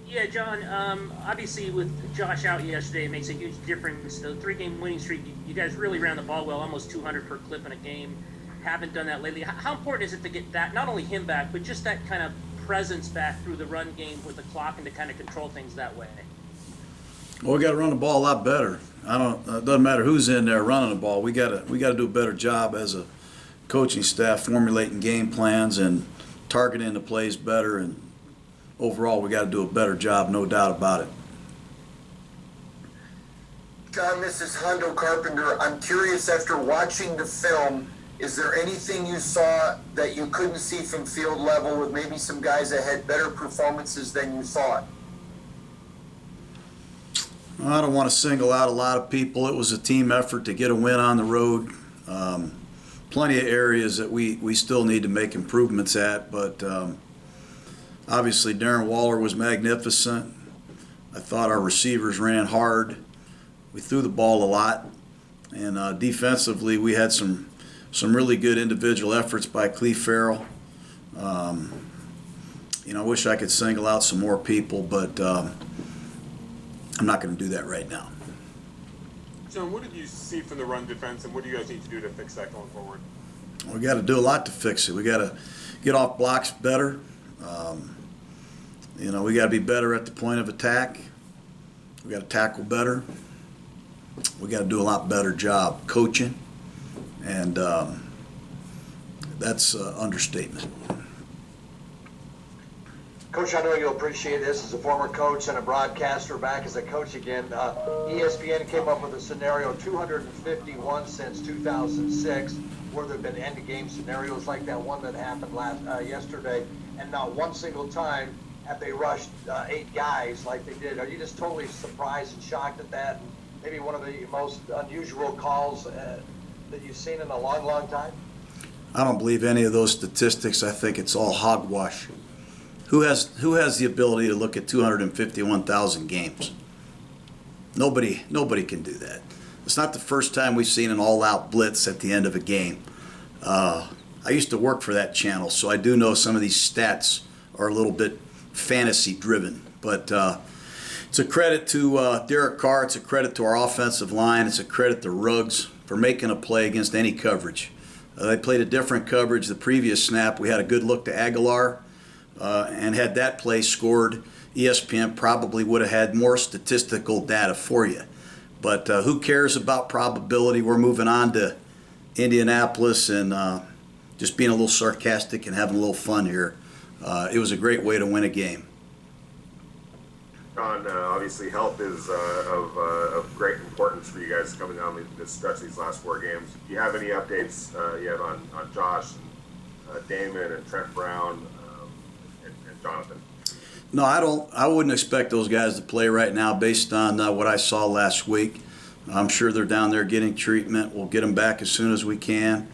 Yeah, John. Obviously, with Josh out yesterday, it makes a huge difference. The three-game winning streak, you guys really ran the ball well, almost 200 per clip in a game. Haven't done that lately. How important is it to get that, not only him back, but just that kind of presence back through the run game with the clock and to kind of control things that way? Well, we got to run the ball a lot better. I don't. It doesn't matter who's in there running the ball. We got to do a better job as a coaching staff formulating game plans and targeting the plays better. And overall, we got to do a better job, no doubt about it. John, this is Hondo Carpenter. I'm curious, after watching the film, is there anything you saw that you couldn't see from field level with maybe some guys that had better performances than you thought? I don't want to single out a lot of people. It was a team effort to get a win on the road. Plenty of areas that we still need to make improvements at, but obviously Darren Waller was magnificent. I thought our receivers ran hard. We threw the ball a lot, and defensively we had some really good individual efforts by Cleve Farrell. I wish I could single out some more people, but I'm not going to do that right now. John, what did you see from the run defense, and what do you guys need to do to fix that going forward? We got to do a lot to fix it. We got to get off blocks better. We got to be better at the point of attack. We got to tackle better. We got to do a lot better job coaching, and that's understatement. Coach, I know you'll appreciate this. As a former coach and a broadcaster, back as a coach again, ESPN came up with a scenario 251 since 2006, where there have been end-of-game scenarios like that one that happened yesterday, and not one single time have they rushed 8 guys like they did. Are you just totally surprised and shocked at that? And maybe one of the most unusual calls that you've seen in a long, long time? I don't believe any of those statistics. I think it's all hogwash. Who has the ability to look at 251,000 games? Nobody can do that. It's not the first time we've seen an all-out blitz at the end of a game. I used to work for that channel, so I do know some of these stats are a little bit fantasy-driven. But it's a credit to Derek Carr. It's a credit to our offensive line. It's a credit to Ruggs for making a play against any coverage. They played a different coverage the previous snap. We had a good look to Aguilar. And had that play scored, ESPN probably would have had more statistical data for you. But who cares about probability? We're moving on to Indianapolis and just being a little sarcastic and having a little fun here. It was a great way to win a game. John, obviously health is of great importance for you guys coming down this stretch these last 4 games. Do you have any updates yet on Josh and Damon and Trent Brown? Jonathan? No, I don't. I wouldn't expect those guys to play right now based on what I saw last week. I'm sure they're down there getting treatment. We'll get them back as soon as we can.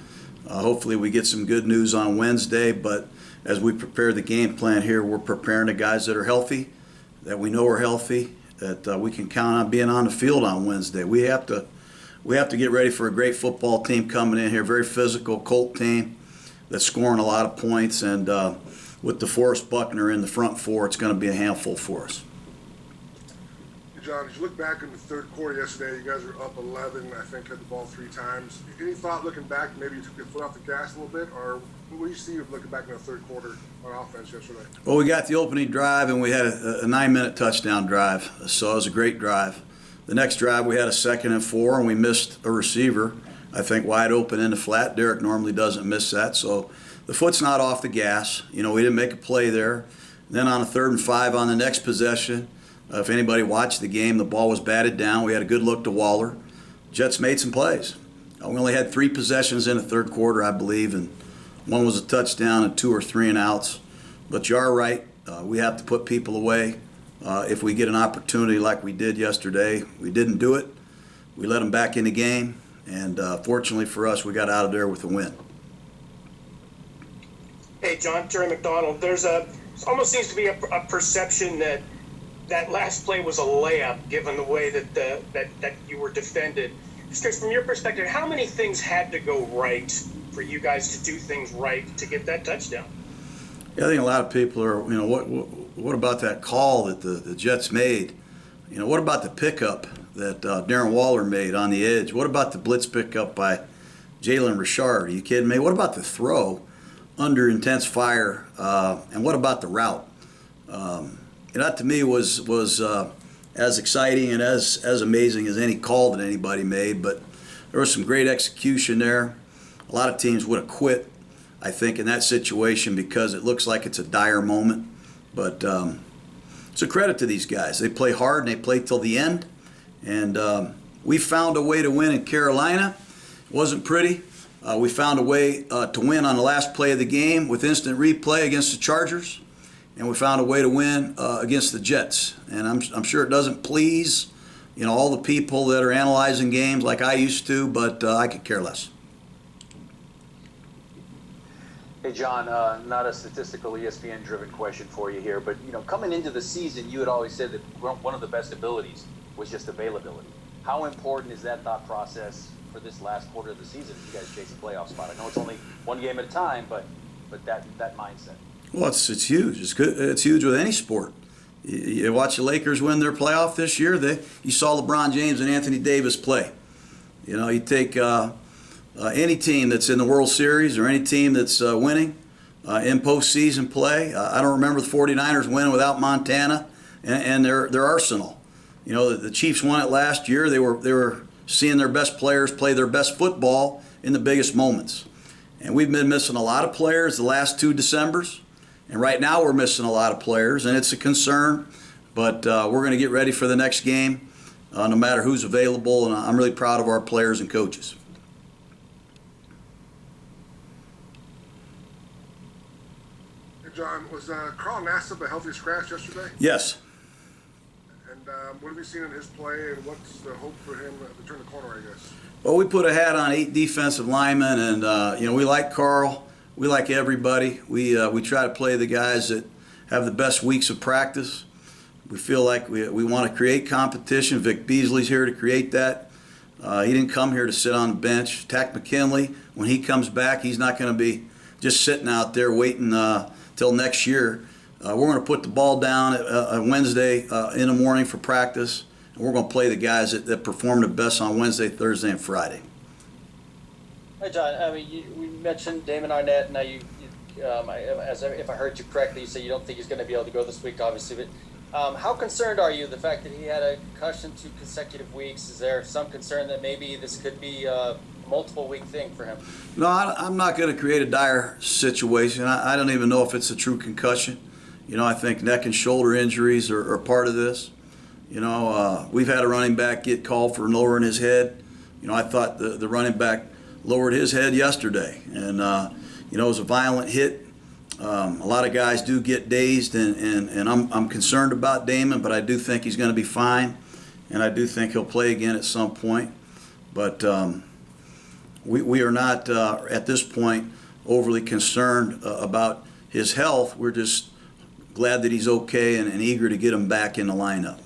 Hopefully we get some good news on Wednesday, but as we prepare the game plan here, we're preparing the guys that are healthy, that we know are healthy, that we can count on being on the field on Wednesday. We have to get ready for a great football team coming in here, very physical Colt team that's scoring a lot of points, and with DeForest Buckner in the front 4, it's going to be a handful for us. John, as you look back in the third quarter yesterday, you guys were up 11, I think, had the ball 3 times. Any thought looking back, maybe you took your foot off the gas a little bit, or what do you see looking back in the third quarter on offense yesterday? Well, we got the opening drive, and we had a 9-minute touchdown drive, so it was a great drive. The next drive, we had a 2nd and 4, and we missed a receiver, I think, wide open in the flat. Derek normally doesn't miss that, so the foot's not off the gas. We didn't make a play there. Then on a 3rd and 5 on the next possession, if anybody watched the game, the ball was batted down. We had a good look to Waller. Jets made some plays. We only had 3 possessions in the third quarter, I believe, and 1 was a touchdown and 2 or 3 and outs. But you are right. We have to put people away if we get an opportunity like we did yesterday. We didn't do it. We let them back in the game, and fortunately for us, we got out of there with a win. Hey, John, Terry McDonald. There's almost seems to be a perception that last play was a layup, given the way that you were defended. Just curious, from your perspective, how many things had to go right for you guys to do things right to get that touchdown? Yeah, I think a lot of people are, what about that call that the Jets made? You know, what about the pickup that Darren Waller made on the edge? What about the blitz pickup by Jalen Richard? Are you kidding me? What about the throw under intense fire? And what about the route? That to me was as exciting and as amazing as any call that anybody made. But there was some great execution there. A lot of teams would have quit, I think, in that situation because it looks like it's a dire moment. But it's a credit to these guys. They play hard and they play till the end. And we found a way to win in Carolina. It wasn't pretty. We found a way to win on the last play of the game with instant replay against the Chargers. And we found a way to win against the Jets. And I'm sure it doesn't please, all the people that are analyzing games like I used to, but I could care less. Hey, John, not a statistical ESPN-driven question for you here, but, coming into the season, you had always said that one of the best abilities was just availability. How important is that thought process for this last quarter of the season if you guys chase a playoff spot? I know it's only one game at a time, but that mindset. Well, it's huge. It's good. It's huge with any sport. You watch the Lakers win their playoff this year. You saw LeBron James and Anthony Davis play. You take any team that's in the World Series or any team that's winning in postseason play. I don't remember the 49ers winning without Montana and their arsenal. The Chiefs won it last year. They were seeing their best players play their best football in the biggest moments. And we've been missing a lot of players the last 2 Decembers. And right now we're missing a lot of players, and it's a concern. But we're going to get ready for the next game, no matter who's available. And I'm really proud of our players and coaches. Hey, John, was Carl Nassib a healthy scratch yesterday? Yes. And what have you seen in his play, and what's the hope for him to turn the corner, I guess? Well, we put a hat on 8 defensive linemen, and we like Carl. We like everybody. We try to play the guys that have the best weeks of practice. We feel like we want to create competition. Vic Beasley's here to create that. He didn't come here to sit on the bench. Tack McKinley, when he comes back, he's not going to be just sitting out there waiting till next year. We're going to put the ball down on Wednesday in the morning for practice, and we're going to play the guys that perform the best on Wednesday, Thursday, and Friday. Hi, John. We mentioned Damon Arnett. Now, if I heard you correctly, you said you don't think he's going to be able to go this week, obviously. But how concerned are you the fact that he had a concussion 2 consecutive weeks? Is there some concern that maybe this could be a multiple-week thing for him? No, I'm not going to create a dire situation. I don't even know if it's a true concussion. I think neck and shoulder injuries are part of this. We've had a running back get called for lowering his head. I thought the running back lowered his head yesterday, and it was a violent hit. A lot of guys do get dazed, and I'm concerned about Damon, but I do think he's going to be fine, and I do think he'll play again at some point. But we are not at this point overly concerned about his health. We're just glad that he's okay and eager to get him back in the lineup.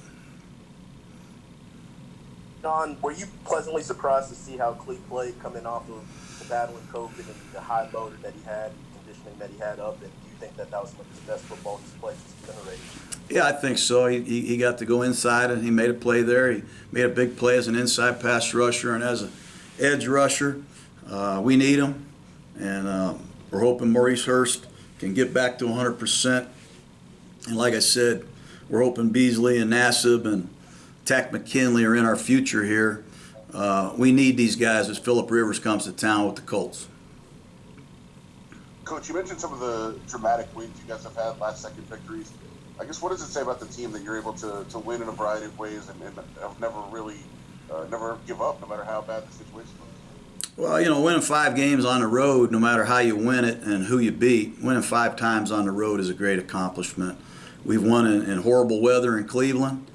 John, were you pleasantly surprised to see how Cleat played coming off of the battling COVID and the high motor that he had, conditioning that he had up? And do you think that was some of his best football he's played since he's been raised? Yeah, I think so. He got to go inside and he made a play there. He made a big play as an inside pass rusher and as an edge rusher. We need him, and we're hoping Maurice Hurst can get back to 100%. And like I said, we're hoping Beasley and Nassib and Tack McKinley are in our future here. We need these guys as Phillip Rivers comes to town with the Colts. Coach, you mentioned some of the dramatic wins you guys have had, last-second victories. I guess what does it say about the team that you're able to win in a variety of ways and have never really never give up no matter how bad the situation is? Well, winning 5 games on the road, no matter how you win it and who you beat, winning 5 times on the road is a great accomplishment. We've won in horrible weather in Cleveland.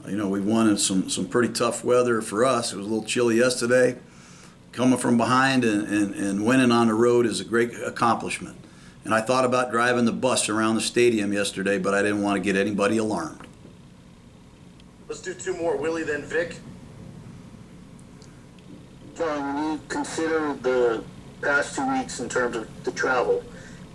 We've won in some pretty tough weather for us. It was a little chilly yesterday. Coming from behind and winning on the road is a great accomplishment. And I thought about driving the bus around the stadium yesterday, but I didn't want to get anybody alarmed. Let's do 2 more, Willie, then Vic. John, when you consider the past 2 weeks in terms of the travel,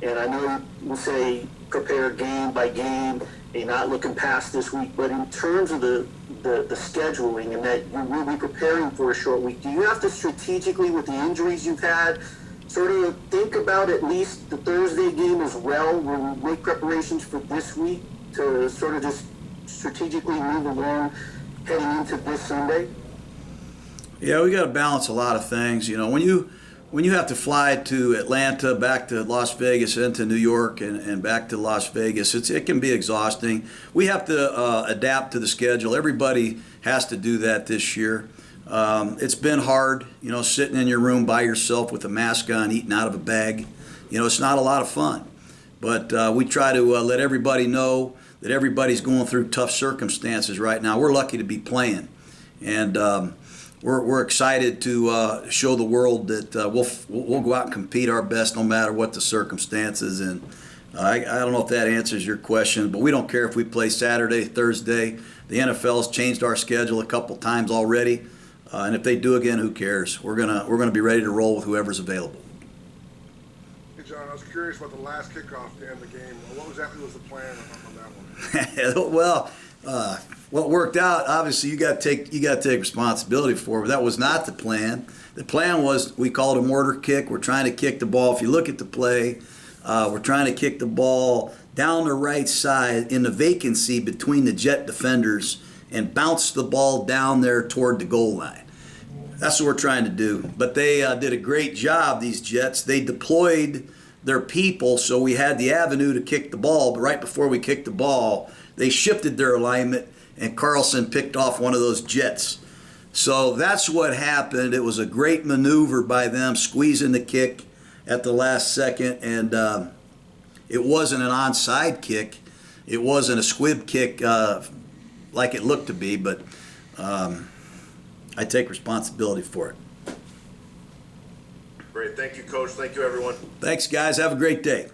and I know you say prepare game by game, not looking past this week, but in terms of the scheduling and that you will be preparing for a short week, do you have to strategically, with the injuries you've had, sort of think about at least the Thursday game as well when we make preparations for this week to sort of just strategically move along heading into this Sunday? Yeah, we got to balance a lot of things. You know, when you have to fly to Atlanta, back to Las Vegas, into New York, and back to Las Vegas, it can be exhausting. We have to adapt to the schedule. Everybody has to do that this year. It's been hard, you know, sitting in your room by yourself with a mask on, eating out of a bag. You know, it's not a lot of fun. But we try to let everybody know that everybody's going through tough circumstances right now. We're lucky to be playing. And we're excited to show the world that we'll go out and compete our best no matter what the circumstances. And I don't know if that answers your question, but we don't care if we play Saturday, Thursday. The NFL's changed our schedule a couple times already. And if they do again, who cares? We're gonna be ready to roll with whoever's available. Hey, John, I was curious about the last kickoff to end the game. What exactly was the plan on that one? Well, what worked out, obviously, you got to take responsibility for. But that was not the plan. The plan was, we called a mortar kick. We're trying to kick the ball. If you look at the play, we're trying to kick the ball down the right side in the vacancy between the Jet defenders and bounce the ball down there toward the goal line. That's what we're trying to do. But they did a great job, these Jets. They deployed their people, so we had the avenue to kick the ball. But right before we kicked the ball, they shifted their alignment, and Carlson picked off one of those Jets. So that's what happened. It was a great maneuver by them, squeezing the kick at the last second. And it wasn't an onside kick. It wasn't a squib kick like it looked to be, but I take responsibility for it. Great. Thank you, Coach. Thank you, everyone. Thanks, guys. Have a great day.